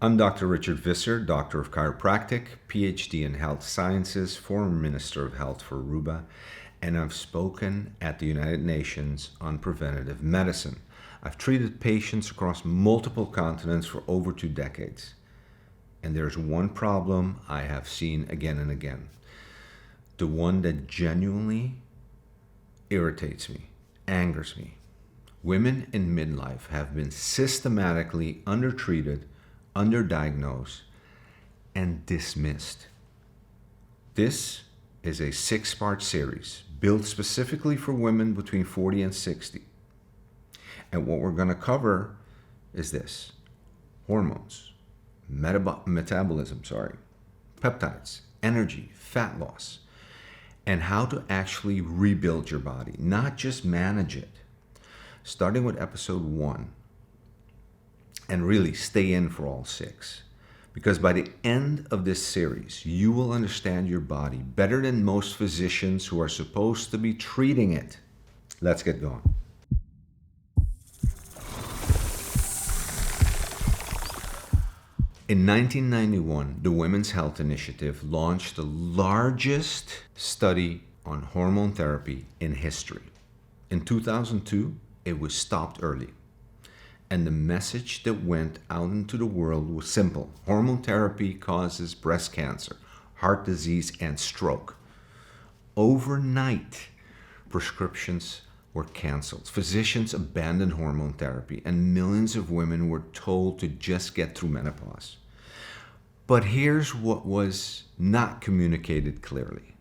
I'm Dr. Richard Visser, Doctor of Chiropractic, PhD in Health Sciences, former Minister of Health for Aruba, and I've spoken at the United Nations on preventative medicine. I've treated patients across multiple continents for over 2 decades. And there's one problem I have seen again and again. The one that genuinely irritates me, angers me. Women in midlife have been systematically undertreated, underdiagnosed, and dismissed. This is a 6-part series built specifically for women between 40 and 60. And what we're going to cover is this: hormones, metabolism, peptides, energy, fat loss, and how to actually rebuild your body, not just manage it. Starting with episode 1, and really stay in for all 6. Because by the end of this series, you will understand your body better than most physicians who are supposed to be treating it. Let's get going. In 1991, the Women's Health Initiative launched the largest study on hormone therapy in history. In 2002, it was stopped early. And the message that went out into the world was simple: hormone therapy causes breast cancer, heart disease, and stroke. Overnight, prescriptions were canceled. Physicians abandoned hormone therapy, and millions of women were told to just get through menopause. But here's what was not communicated clearly.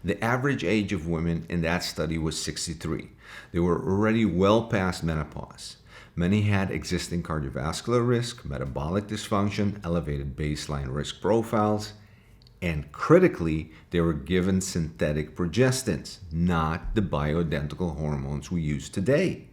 The average age of women in that study was 63. They were already well past menopause. Many had existing cardiovascular risk, metabolic dysfunction, elevated baseline risk profiles, and critically, they were given synthetic progestins, not the bioidentical hormones we use today.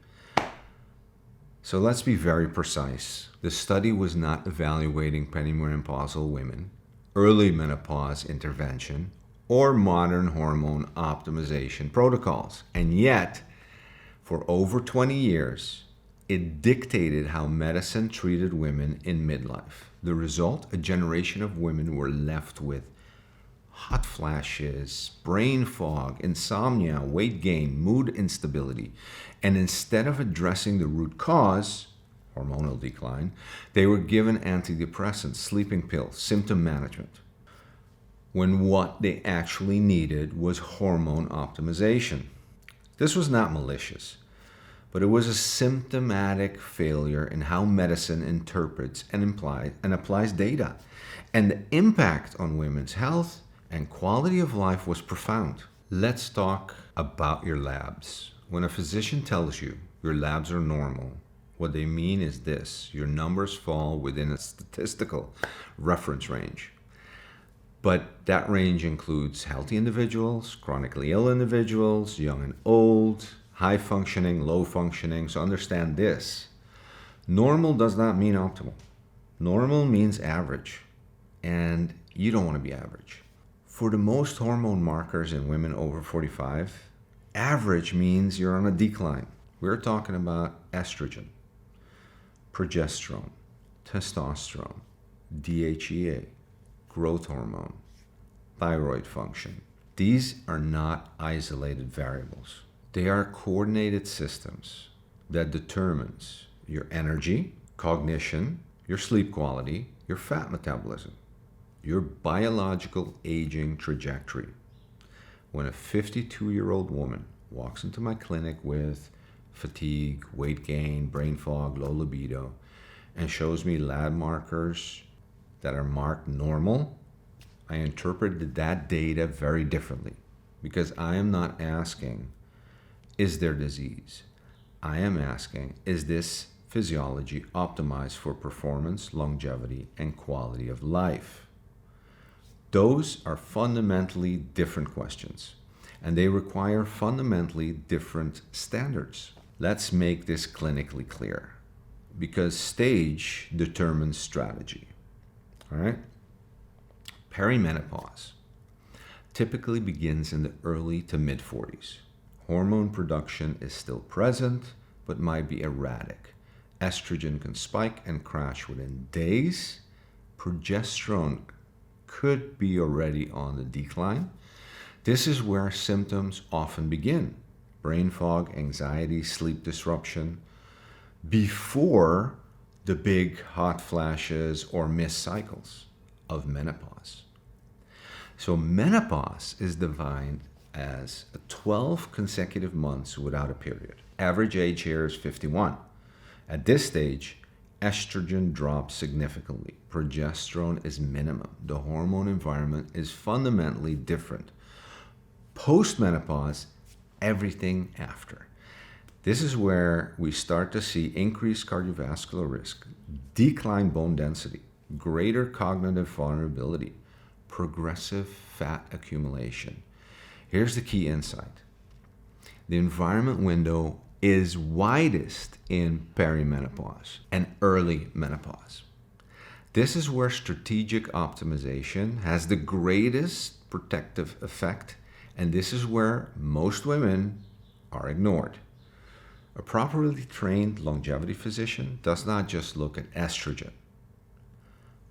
So let's be very precise. The study was not evaluating perimenopausal women, early menopause intervention, or modern hormone optimization protocols. And yet, for over 20 years, it dictated how medicine treated women in midlife. The result, a generation of women were left with hot flashes, brain fog, insomnia, weight gain, mood instability. And instead of addressing the root cause, hormonal decline, they were given antidepressants, sleeping pills, symptom management, when what they actually needed was hormone optimization. This was not malicious, but it was a symptomatic failure in how medicine interprets and applies data. And the impact on women's health and quality of life was profound. Let's talk about your labs. When a physician tells you your labs are normal, what they mean is this: your numbers fall within a statistical reference range. But that range includes healthy individuals, chronically ill individuals, young and old, high functioning, low functioning. So understand this: normal does not mean optimal. Normal means average, and you don't want to be average. For the most hormone markers in women over 45, average means you're on a decline. We're talking about estrogen, progesterone, testosterone, DHEA, growth hormone, thyroid function. These are not isolated variables. They are coordinated systems that determines your energy, cognition, your sleep quality, your fat metabolism, your biological aging trajectory. When a 52-year-old woman walks into my clinic with fatigue, weight gain, brain fog, low libido, and shows me lab markers that are marked normal, I interpreted that data very differently, because I am not asking, is there disease? I am asking, is this physiology optimized for performance, longevity, and quality of life? Those are fundamentally different questions, and they require fundamentally different standards. Let's make this clinically clear, because stage determines strategy. All right? Perimenopause typically begins in the early to mid-40s. Hormone production is still present, but might be erratic. Estrogen can spike and crash within days, progesterone could be already on the decline. This is where symptoms often begin: brain fog, anxiety, sleep disruption, before the big hot flashes or missed cycles of menopause. So menopause is defined as 12 consecutive months without a period. Average age here is 51. At this stage, estrogen drops significantly. Progesterone is minimum. The hormone environment is fundamentally different. Post-menopause, everything after. This is where we start to see increased cardiovascular risk, declined bone density, greater cognitive vulnerability, progressive fat accumulation. Here's the key insight. The environment window is widest in perimenopause and early menopause. This is where strategic optimization has the greatest protective effect, and this is where most women are ignored. A properly trained longevity physician does not just look at estrogen.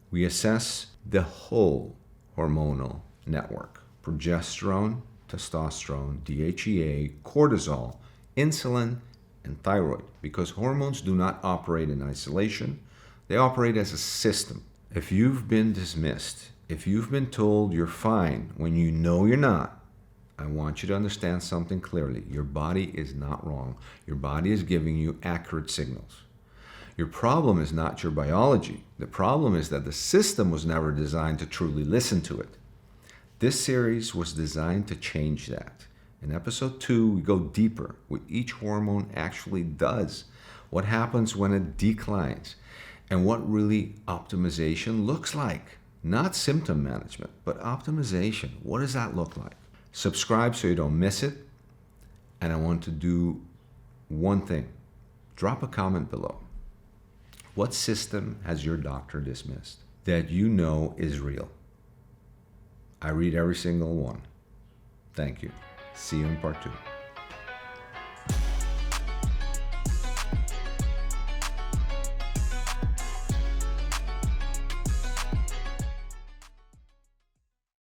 We assess the whole hormonal network: progesterone, testosterone, DHEA, cortisol, insulin, and thyroid, because hormones do not operate in isolation. They operate as a system. If you've been dismissed, if you've been told you're fine when you know you're not, I want you to understand something clearly. Your body is not wrong. Your body is giving you accurate signals. Your problem is not your biology. The problem is that the system was never designed to truly listen to it. This series was designed to change that. In episode 2, we go deeper what each hormone actually does, what happens when it declines, and what really optimization looks like. Not symptom management, but optimization. What does that look like? Subscribe so you don't miss it. And I want to do one thing. Drop a comment below. What system has your doctor dismissed that you know is real? I read every single one. Thank you. See you in part 2.